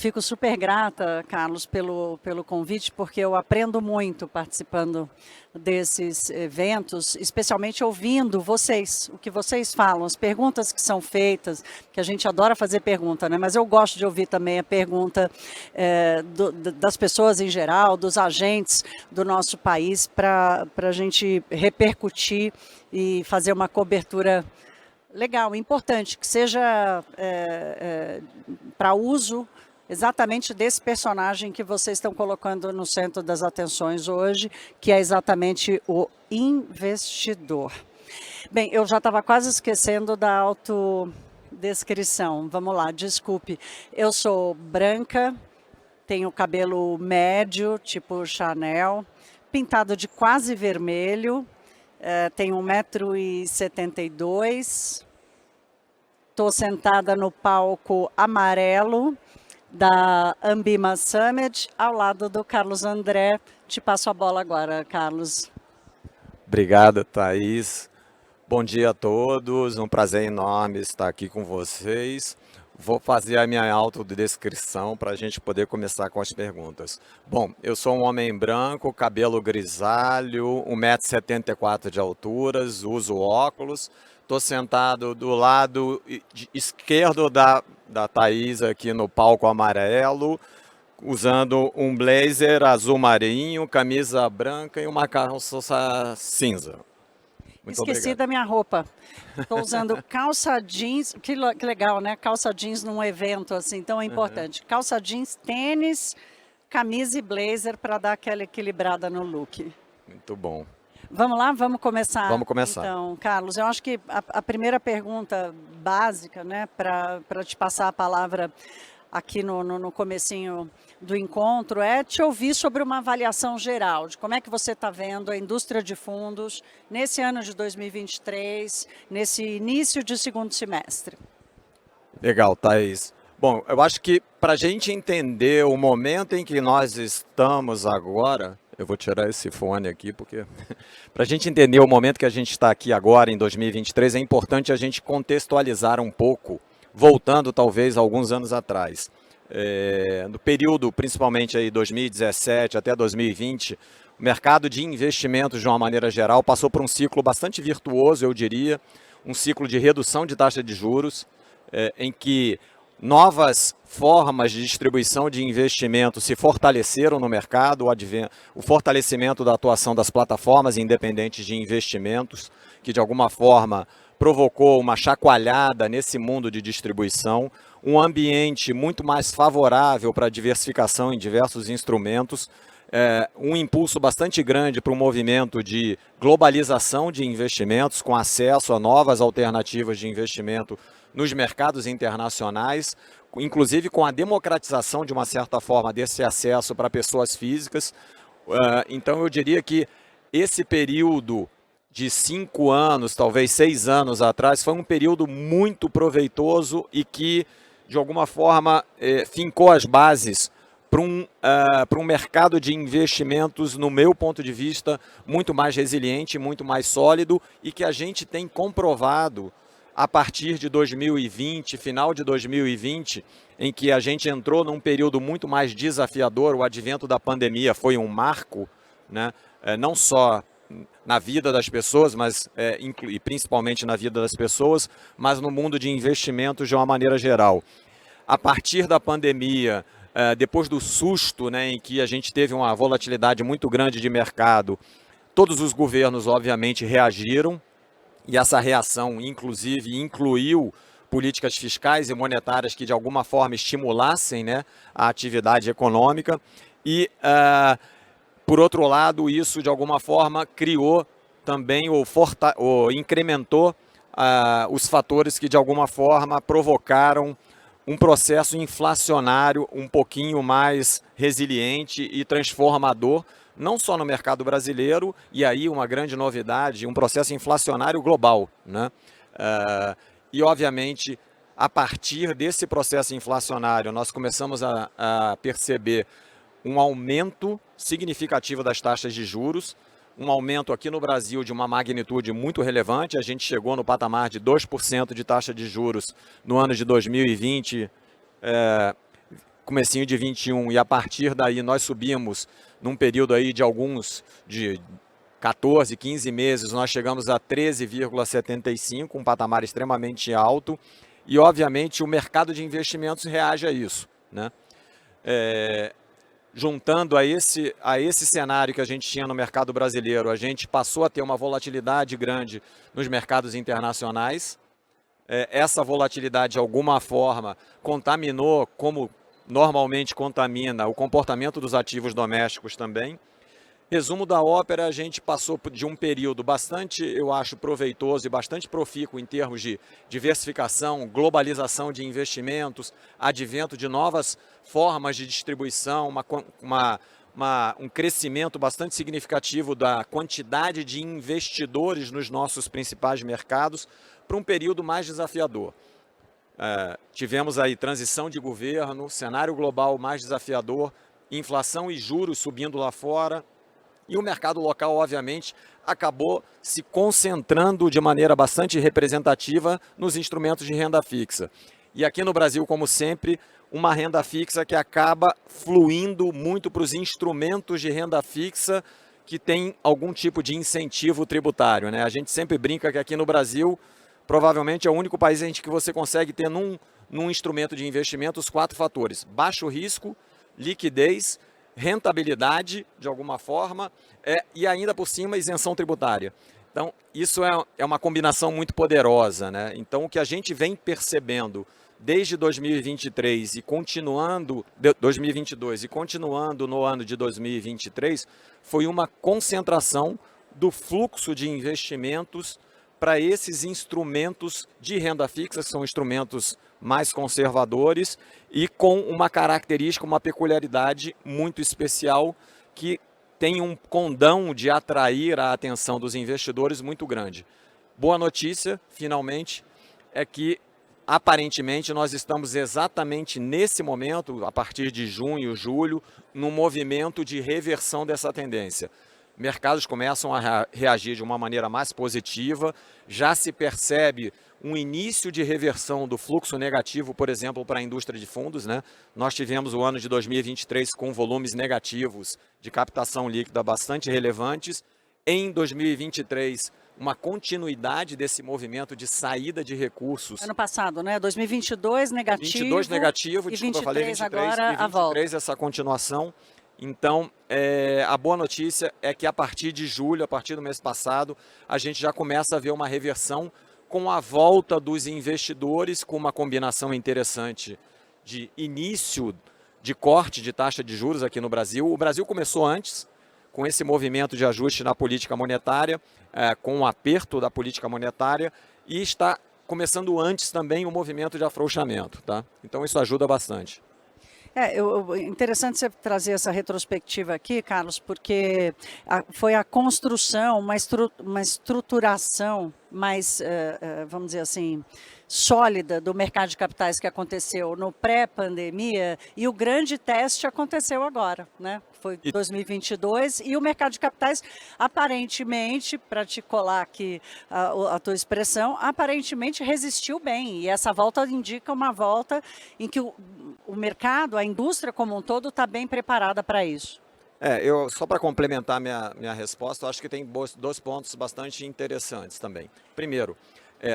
fico super grata, Carlos, pelo convite, porque eu aprendo muito participando desses eventos, especialmente ouvindo vocês, o que vocês falam, as perguntas que são feitas, que a gente adora fazer pergunta, né? Mas eu gosto de ouvir também a pergunta das pessoas em geral, dos agentes do nosso país, para a gente repercutir e fazer uma cobertura legal, importante, que seja para uso exatamente desse personagem que vocês estão colocando no centro das atenções hoje, que é exatamente o investidor. Bem, eu já estava quase esquecendo da autodescrição. Vamos lá, desculpe. Eu sou branca, tenho cabelo médio, tipo Chanel, pintado de quase vermelho, tenho 1,72 m, estou sentada no palco amarelo da Ambima Summit, ao lado do Carlos André. Te passo a bola agora, Carlos. Obrigado, Thaís. Bom dia a todos, um prazer enorme estar aqui com vocês. Vou fazer a minha autodescrição para a gente poder começar com as perguntas. Bom, eu sou um homem branco, cabelo grisalho, 1,74 m de altura, uso óculos. Estou sentado do lado esquerdo da Thaís aqui no palco amarelo, usando um blazer azul marinho, camisa branca e uma calça cinza. Muito Esqueci obrigado. da minha roupa. Estou usando calça jeans, que legal, né? Calça jeans num evento assim tão importante. Calça jeans, tênis, camisa e blazer para dar aquela equilibrada no look. Muito bom. Vamos lá, vamos começar. Vamos começar. Então, Carlos, eu acho que a primeira pergunta básica, né, para te passar a palavra aqui no comecinho do encontro, é te ouvir sobre uma avaliação geral de como é que você está vendo a indústria de fundos nesse ano de 2023, nesse início de segundo semestre. Legal, Thaís. Bom, eu acho que para a gente entender o momento em que nós estamos agora, eu vou tirar esse fone aqui, porque para a gente entender o momento que a gente está aqui agora, em 2023, é importante a gente contextualizar um pouco, voltando talvez alguns anos atrás. No período, principalmente aí 2017 até 2020, o mercado de investimentos, de uma maneira geral, passou por um ciclo bastante virtuoso, eu diria, um ciclo de redução de taxa de juros, em que novas formas de distribuição de investimentos se fortaleceram no mercado, o fortalecimento da atuação das plataformas independentes de investimentos, que de alguma forma provocou uma chacoalhada nesse mundo de distribuição, um ambiente muito mais favorável para a diversificação em diversos instrumentos, um impulso bastante grande para o movimento de globalização de investimentos, com acesso a novas alternativas de investimento nos mercados internacionais, inclusive com a democratização, de uma certa forma, desse acesso para pessoas físicas. Então, eu diria que esse período de 5 anos, talvez 6 anos atrás, foi um período muito proveitoso e que, de alguma forma, fincou as bases para um mercado de investimentos, no meu ponto de vista, muito mais resiliente, muito mais sólido, e que a gente tem comprovado a partir de 2020, final de 2020, em que a gente entrou num período muito mais desafiador. O advento da pandemia foi um marco, né? Não só na vida das pessoas, mas e principalmente na vida das pessoas, mas no mundo de investimentos de uma maneira geral. A partir da pandemia, depois do susto, né, em que a gente teve uma volatilidade muito grande de mercado, todos os governos, obviamente, reagiram, e essa reação, inclusive, incluiu políticas fiscais e monetárias que, de alguma forma, estimulassem, né, a atividade econômica. E, por outro lado, isso, de alguma forma, criou também ou incrementou os fatores que, de alguma forma, provocaram um processo inflacionário um pouquinho mais resiliente e transformador, não só no mercado brasileiro, e aí uma grande novidade, um processo inflacionário global, né? E, obviamente, a partir desse processo inflacionário, nós começamos a perceber um aumento significativo das taxas de juros, um aumento aqui no Brasil de uma magnitude muito relevante. A gente chegou no patamar de 2% de taxa de juros no ano de 2020, comecinho de 21, e a partir daí nós subimos num período aí de 14, 15 meses, nós chegamos a 13,75, um patamar extremamente alto, e obviamente o mercado de investimentos reage a isso, né? Juntando a esse cenário que a gente tinha no mercado brasileiro, a gente passou a ter uma volatilidade grande nos mercados internacionais. Essa volatilidade, de alguma forma, contaminou, como normalmente contamina, o comportamento dos ativos domésticos também. Resumo da ópera, a gente passou de um período bastante, eu acho, proveitoso e bastante profícuo em termos de diversificação, globalização de investimentos, advento de novas formas de distribuição, um crescimento bastante significativo da quantidade de investidores nos nossos principais mercados, para um período mais desafiador. Tivemos aí transição de governo, cenário global mais desafiador, inflação e juros subindo lá fora, e o mercado local, obviamente, acabou se concentrando de maneira bastante representativa nos instrumentos de renda fixa. E aqui no Brasil, como sempre, uma renda fixa que acaba fluindo muito para os instrumentos de renda fixa que tem algum tipo de incentivo tributário, né? A gente sempre brinca que aqui no Brasil, provavelmente é o único país em que você consegue ter num instrumento de investimento os 4 fatores: baixo risco, liquidez, rentabilidade, de alguma forma, e ainda por cima isenção tributária. Então, isso é uma combinação muito poderosa, né? Então, o que a gente vem percebendo desde 2023 e continuando, 2022 e continuando no ano de 2023, foi uma concentração do fluxo de investimentos para esses instrumentos de renda fixa, que são instrumentos mais conservadores e com uma característica, uma peculiaridade muito especial, que tem um condão de atrair a atenção dos investidores muito grande. Boa notícia, finalmente, é que aparentemente nós estamos exatamente nesse momento, a partir de junho, julho, num movimento de reversão dessa tendência. Mercados começam a reagir de uma maneira mais positiva, já se percebe um início de reversão do fluxo negativo, por exemplo, para a indústria de fundos, né? Nós tivemos o ano de 2023 com volumes negativos de captação líquida bastante relevantes. Em 2023, uma continuidade desse movimento de saída de recursos. Ano passado, né? 2022 negativo. 22 negativo, desculpa, eu falei 23, agora e 23 essa continuação. Então, a boa notícia é que a partir de julho, a partir do mês passado, a gente já começa a ver uma reversão com a volta dos investidores, com uma combinação interessante de início de corte de taxa de juros aqui no Brasil. O Brasil começou antes, com esse movimento de ajuste na política monetária, com o aperto da política monetária, e está começando antes também o movimento de afrouxamento, tá? Então isso ajuda bastante. Interessante você trazer essa retrospectiva aqui, Carlos, porque foi a construção, uma estruturação mais, vamos dizer assim, sólida do mercado de capitais que aconteceu no pré-pandemia, e o grande teste aconteceu agora, né? Foi 2022, e o mercado de capitais, aparentemente, para te colar aqui a tua expressão, aparentemente resistiu bem, e essa volta indica uma volta em que o mercado, a indústria como um todo, está bem preparada para isso. Só para complementar minha resposta, eu acho que tem 2 pontos bastante interessantes também. Primeiro,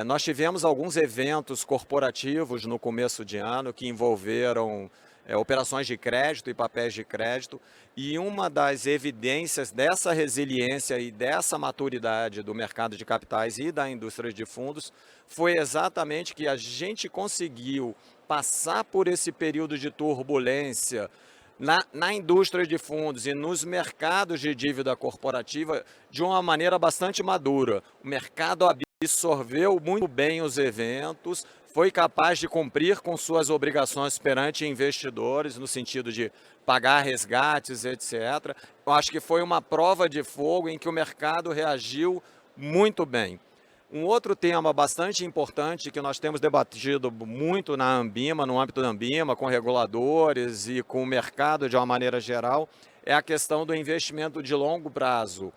nós tivemos alguns eventos corporativos no começo de ano que envolveram operações de crédito e papéis de crédito, e uma das evidências dessa resiliência e dessa maturidade do mercado de capitais e da indústria de fundos foi exatamente que a gente conseguiu passar por esse período de turbulência na indústria de fundos e nos mercados de dívida corporativa de uma maneira bastante madura. O mercado absorveu muito bem os eventos, foi capaz de cumprir com suas obrigações perante investidores, no sentido de pagar resgates, etc. Eu acho que foi uma prova de fogo em que o mercado reagiu muito bem. Um outro tema bastante importante que nós temos debatido muito na Anbima, no âmbito da Anbima, com reguladores e com o mercado de uma maneira geral, é a questão do investimento de longo prazo.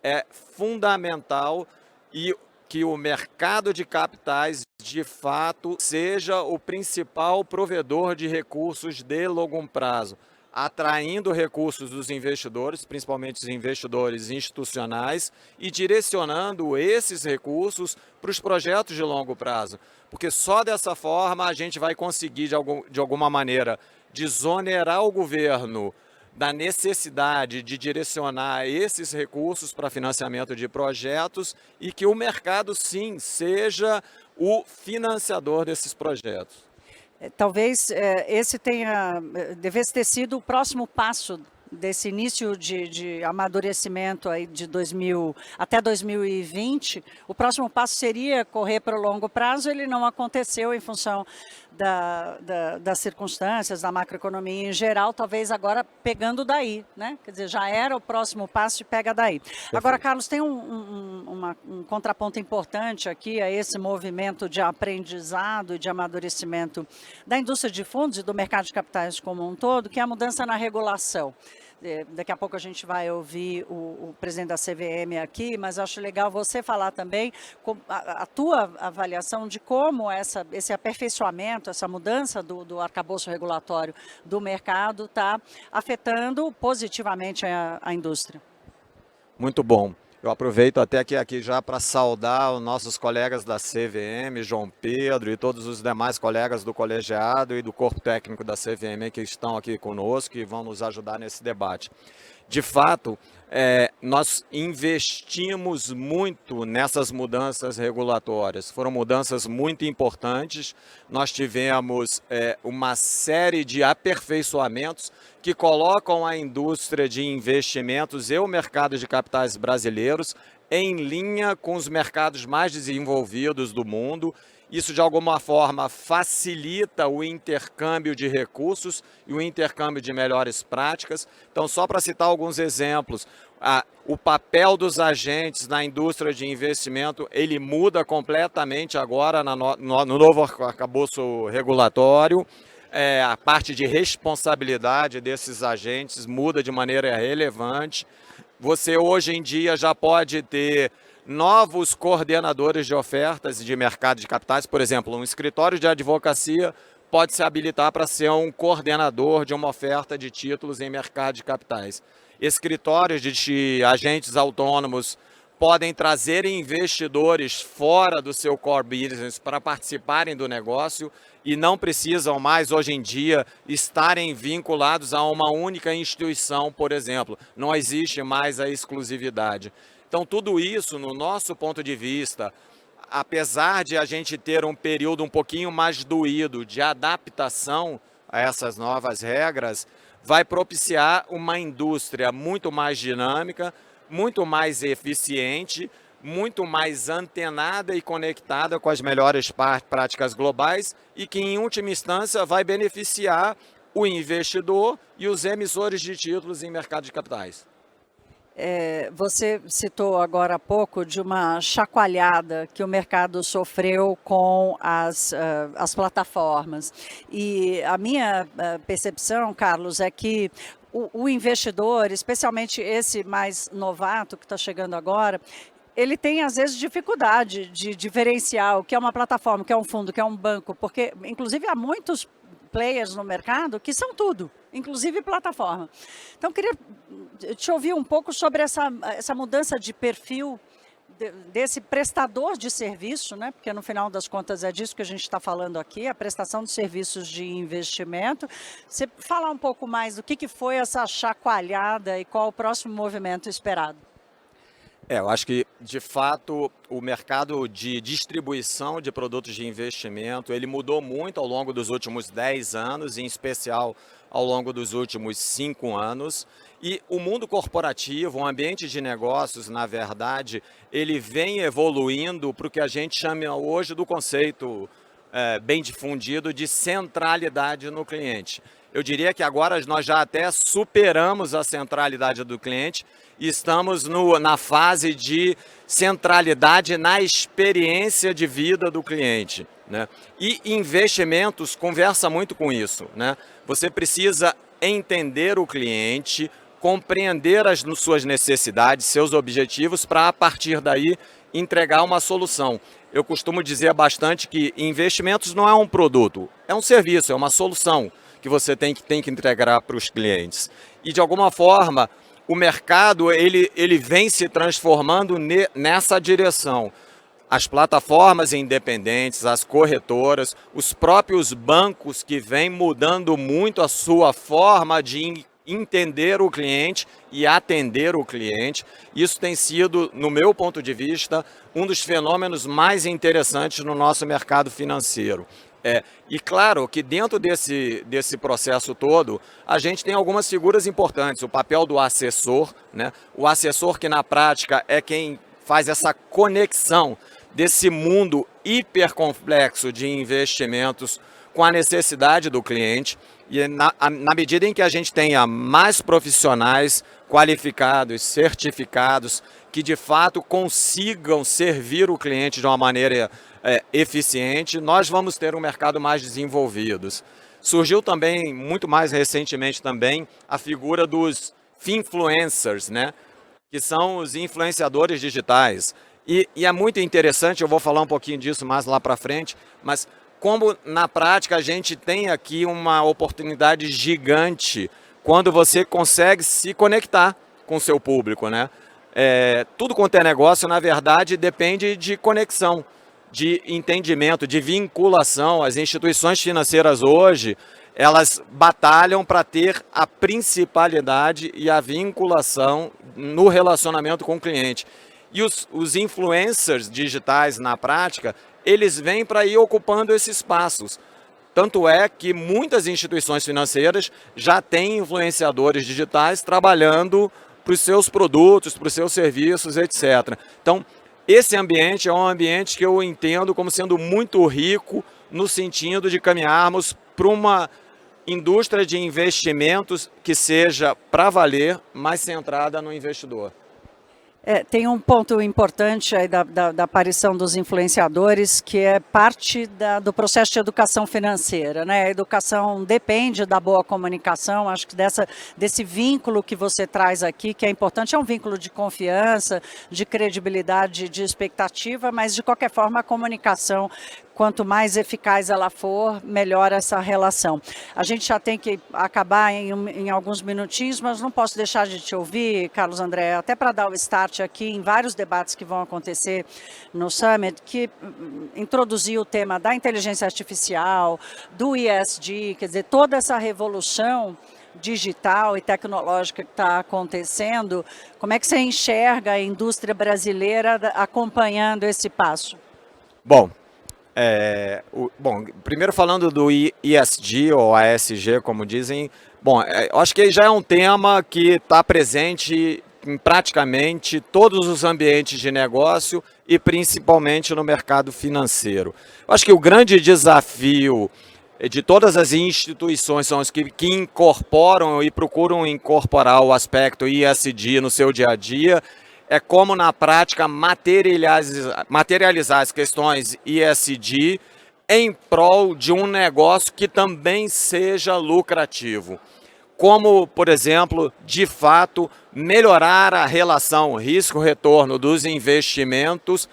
É fundamental e que o mercado de capitais, de fato, seja o principal provedor de recursos de longo prazo, atraindo recursos dos investidores, principalmente os investidores institucionais, e direcionando esses recursos para os projetos de longo prazo. Porque só dessa forma a gente vai conseguir, de alguma maneira, desonerar o governo da necessidade de direcionar esses recursos para financiamento de projetos e que o mercado, sim, seja o financiador desses projetos. Talvez esse devesse ter sido o próximo passo desse início de amadurecimento aí até 2020. O próximo passo seria correr para o longo prazo, ele não aconteceu em função das circunstâncias, da macroeconomia em geral, talvez agora pegando daí, né? Quer dizer, já era o próximo passo e pega daí. Perfeito. Agora, Carlos, tem um contraponto importante aqui a esse movimento de aprendizado e de amadurecimento da indústria de fundos e do mercado de capitais como um todo, que é a mudança na regulação. Daqui a pouco a gente vai ouvir o presidente da CVM aqui, mas acho legal você falar também a tua avaliação de como esse aperfeiçoamento, essa mudança do arcabouço regulatório do mercado está afetando positivamente a indústria. Muito bom. Eu aproveito até aqui já para saudar os nossos colegas da CVM, João Pedro e todos os demais colegas do colegiado e do corpo técnico da CVM que estão aqui conosco e vão nos ajudar nesse debate. De fato, nós investimos muito nessas mudanças regulatórias. Foram mudanças muito importantes. Nós tivemos uma série de aperfeiçoamentos que colocam a indústria de investimentos e o mercado de capitais brasileiros em linha com os mercados mais desenvolvidos do mundo. Isso, de alguma forma, facilita o intercâmbio de recursos e o intercâmbio de melhores práticas. Então, só para citar alguns exemplos, o papel dos agentes na indústria de investimento, ele muda completamente agora no novo arcabouço regulatório. A parte de responsabilidade desses agentes muda de maneira relevante. Você, hoje em dia, já pode ter novos coordenadores de ofertas de mercado de capitais. Por exemplo, um escritório de advocacia pode se habilitar para ser um coordenador de uma oferta de títulos em mercado de capitais. Escritórios de agentes autônomos podem trazer investidores fora do seu core business para participarem do negócio e não precisam mais, hoje em dia, estarem vinculados a uma única instituição, por exemplo. Não existe mais a exclusividade. Então, tudo isso, no nosso ponto de vista, apesar de a gente ter um período um pouquinho mais doído de adaptação a essas novas regras, vai propiciar uma indústria muito mais dinâmica, muito mais eficiente, muito mais antenada e conectada com as melhores práticas globais e que, em última instância, vai beneficiar o investidor e os emissores de títulos em mercado de capitais. Você citou agora há pouco de uma chacoalhada que o mercado sofreu com as plataformas. E a minha percepção, Carlos, é que o investidor, especialmente esse mais novato que está chegando agora, ele tem, às vezes, dificuldade de diferenciar o que é uma plataforma, o que é um fundo, o que é um banco, porque, inclusive, há muitos players no mercado que são tudo, inclusive plataforma. Então, queria te ouvir um pouco sobre essa mudança de perfil desse prestador de serviço, né? Porque no final das contas é disso que a gente está falando aqui, a prestação de serviços de investimento. Você falar um pouco mais do que foi essa chacoalhada e qual o próximo movimento esperado? Eu acho que, de fato, o mercado de distribuição de produtos de investimento, ele mudou muito ao longo dos últimos 10 anos, em especial ao longo dos últimos 5 anos. E o mundo corporativo, o ambiente de negócios, na verdade, ele vem evoluindo para o que a gente chama hoje do conceito bem difundido de centralidade no cliente. Eu diria que agora nós já até superamos a centralidade do cliente e estamos na fase de centralidade na experiência de vida do cliente, né? E investimentos conversa muito com isso, né? Você precisa entender o cliente, compreender as suas necessidades, seus objetivos, para a partir daí entregar uma solução. Eu costumo dizer bastante que investimentos não é um produto, é um serviço, é uma solução que você tem que entregar para os clientes. E de alguma forma, o mercado ele vem se transformando nessa direção. As plataformas independentes, as corretoras, os próprios bancos que vêm mudando muito a sua forma de entender o cliente e atender o cliente. Isso tem sido, no meu ponto de vista, um dos fenômenos mais interessantes no nosso mercado financeiro. E claro que dentro desse processo todo, a gente tem algumas figuras importantes. O papel do assessor, né? O assessor que na prática é quem faz essa conexão desse mundo hipercomplexo de investimentos com a necessidade do cliente. E na medida em que a gente tenha mais profissionais qualificados, certificados, que de fato consigam servir o cliente de uma maneira eficiente, nós vamos ter um mercado mais desenvolvido. Surgiu também, muito mais recentemente também, a figura dos finfluencers, né? Que são os influenciadores digitais. E é muito interessante, eu vou falar um pouquinho disso mais lá para frente, mas como na prática a gente tem aqui uma oportunidade gigante quando você consegue se conectar com o seu público, né? Tudo quanto é negócio, na verdade, depende de conexão, de entendimento, de vinculação. As instituições financeiras hoje, elas batalham para ter a principalidade e a vinculação no relacionamento com o cliente. E os influencers digitais, na prática, eles vêm para ir ocupando esses espaços. Tanto é que muitas instituições financeiras já têm influenciadores digitais trabalhando para os seus produtos, para os seus serviços, etc. Então, esse ambiente é um ambiente que eu entendo como sendo muito rico no sentido de caminharmos para uma indústria de investimentos que seja para valer, mais centrada no investidor. Tem um ponto importante aí da aparição dos influenciadores, que é parte do processo de educação financeira, né? A educação depende da boa comunicação, acho que desse vínculo que você traz aqui, que é importante, é um vínculo de confiança, de credibilidade, de expectativa, mas de qualquer forma a comunicação, quanto mais eficaz ela for, melhor essa relação. A gente já tem que acabar em alguns minutinhos, mas não posso deixar de te ouvir, Carlos André, até para dar o start aqui em vários debates que vão acontecer no Summit, que introduziu o tema da inteligência artificial, do ESG, quer dizer, toda essa revolução digital e tecnológica que está acontecendo. Como é que você enxerga a indústria brasileira acompanhando esse passo? Bom, primeiro falando do ESG ou ASG, como dizem, eu acho que já é um tema que está presente em praticamente todos os ambientes de negócio e principalmente no mercado financeiro. Eu acho que o grande desafio de todas as instituições são os que incorporam e procuram incorporar o aspecto ESG no seu dia a dia, é como na prática materializar as questões ESG em prol de um negócio que também seja lucrativo. Como, por exemplo, de fato, melhorar a relação risco-retorno dos investimentos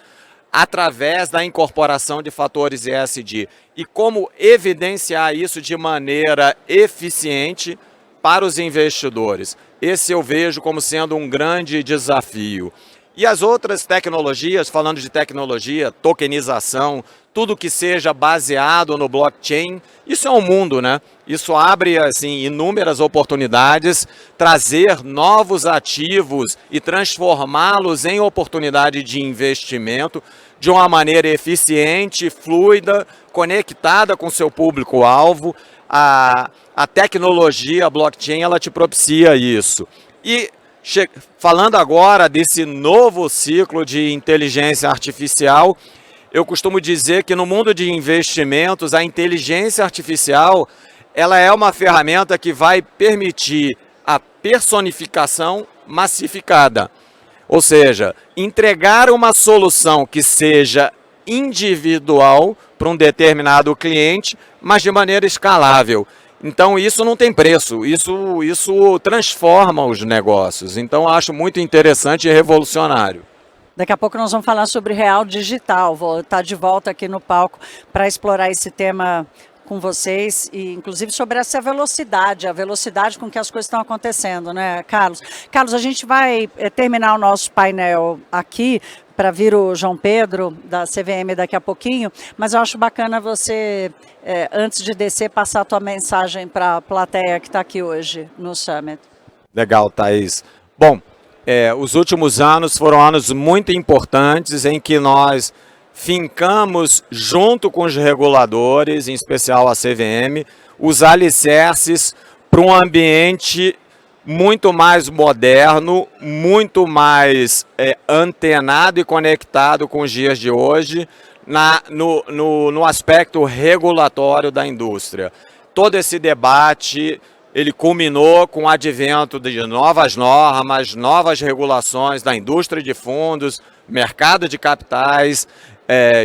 através da incorporação de fatores ESG. E como evidenciar isso de maneira eficiente para os investidores. Esse eu vejo como sendo um grande desafio. E as outras tecnologias, falando de tecnologia, tokenização, tudo que seja baseado no blockchain, isso é um mundo, né? Isso abre assim, inúmeras oportunidades, trazer novos ativos e transformá-los em oportunidade de investimento de uma maneira eficiente, fluida, conectada com seu público-alvo. A tecnologia, a blockchain, ela te propicia isso. E falando agora desse novo ciclo de inteligência artificial, eu costumo dizer que no mundo de investimentos, a inteligência artificial, ela é uma ferramenta que vai permitir a personificação massificada. Ou seja, entregar uma solução que seja individual para um determinado cliente, mas de maneira escalável. Então isso não tem preço, isso transforma os negócios. Então acho muito interessante e revolucionário. Daqui a pouco nós vamos falar sobre real digital. Vou estar de volta aqui no palco para explorar esse tema com vocês e inclusive sobre essa velocidade, a velocidade com que as coisas estão acontecendo, né, Carlos? Carlos, a gente vai terminar o nosso painel aqui para vir o João Pedro da CVM daqui a pouquinho, mas eu acho bacana você, antes de descer, passar a tua mensagem para a plateia que está aqui hoje no Summit. Legal, Thaís. Bom, os últimos anos foram anos muito importantes em que nós fincamos, junto com os reguladores, em especial a CVM, os alicerces para um ambiente muito mais moderno, muito mais antenado e conectado com os dias de hoje, no aspecto regulatório da indústria. Todo esse debate, ele culminou com o advento de novas normas, novas regulações da indústria de fundos, mercado de capitais,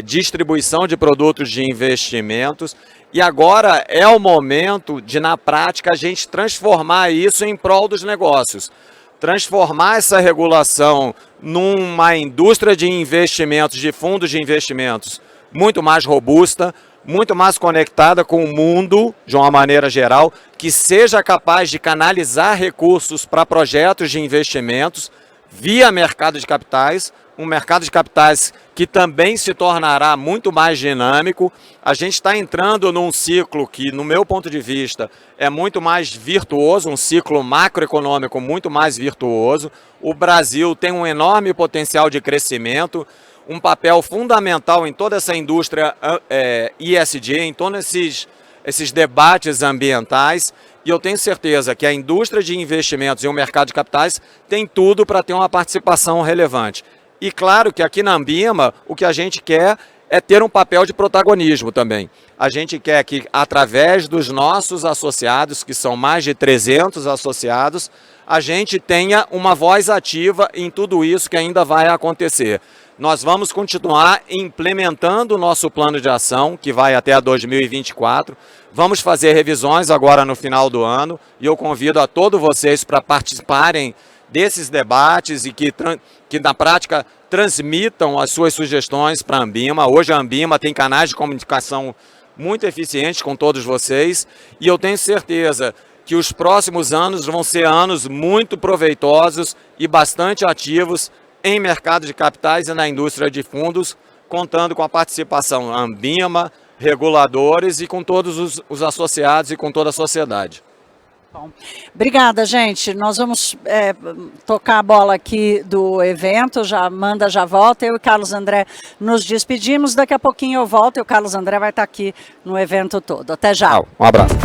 distribuição de produtos de investimentos. E agora é o momento de, na prática, a gente transformar isso em prol dos negócios. Transformar essa regulação numa indústria de investimentos, de fundos de investimentos, muito mais robusta, muito mais conectada com o mundo, de uma maneira geral, que seja capaz de canalizar recursos para projetos de investimentos via mercado de capitais, um mercado de capitais que também se tornará muito mais dinâmico. A gente está entrando num ciclo que, no meu ponto de vista, é muito mais virtuoso, um ciclo macroeconômico muito mais virtuoso. O Brasil tem um enorme potencial de crescimento, um papel fundamental em toda essa indústria ESG, em todos esses debates ambientais, e eu tenho certeza que a indústria de investimentos e o mercado de capitais tem tudo para ter uma participação relevante. E claro que aqui na Ambima, o que a gente quer é ter um papel de protagonismo também. A gente quer que, através dos nossos associados, que são mais de 300 associados, a gente tenha uma voz ativa em tudo isso que ainda vai acontecer. Nós vamos continuar implementando o nosso plano de ação, que vai até 2024. Vamos fazer revisões agora no final do ano, e eu convido a todos vocês para participarem desses debates e que na prática transmitam as suas sugestões para a Ambima. Hoje a Ambima tem canais de comunicação muito eficientes com todos vocês, e eu tenho certeza que os próximos anos vão ser anos muito proveitosos e bastante ativos em mercado de capitais e na indústria de fundos, contando com a participação da Ambima, reguladores e com todos os associados e com toda a sociedade. Bom, obrigada, gente. Nós vamos tocar a bola aqui do evento, já volta. Eu e Carlos André nos despedimos. Daqui a pouquinho eu volto e o Carlos André vai estar aqui no evento todo. Até já. Um abraço.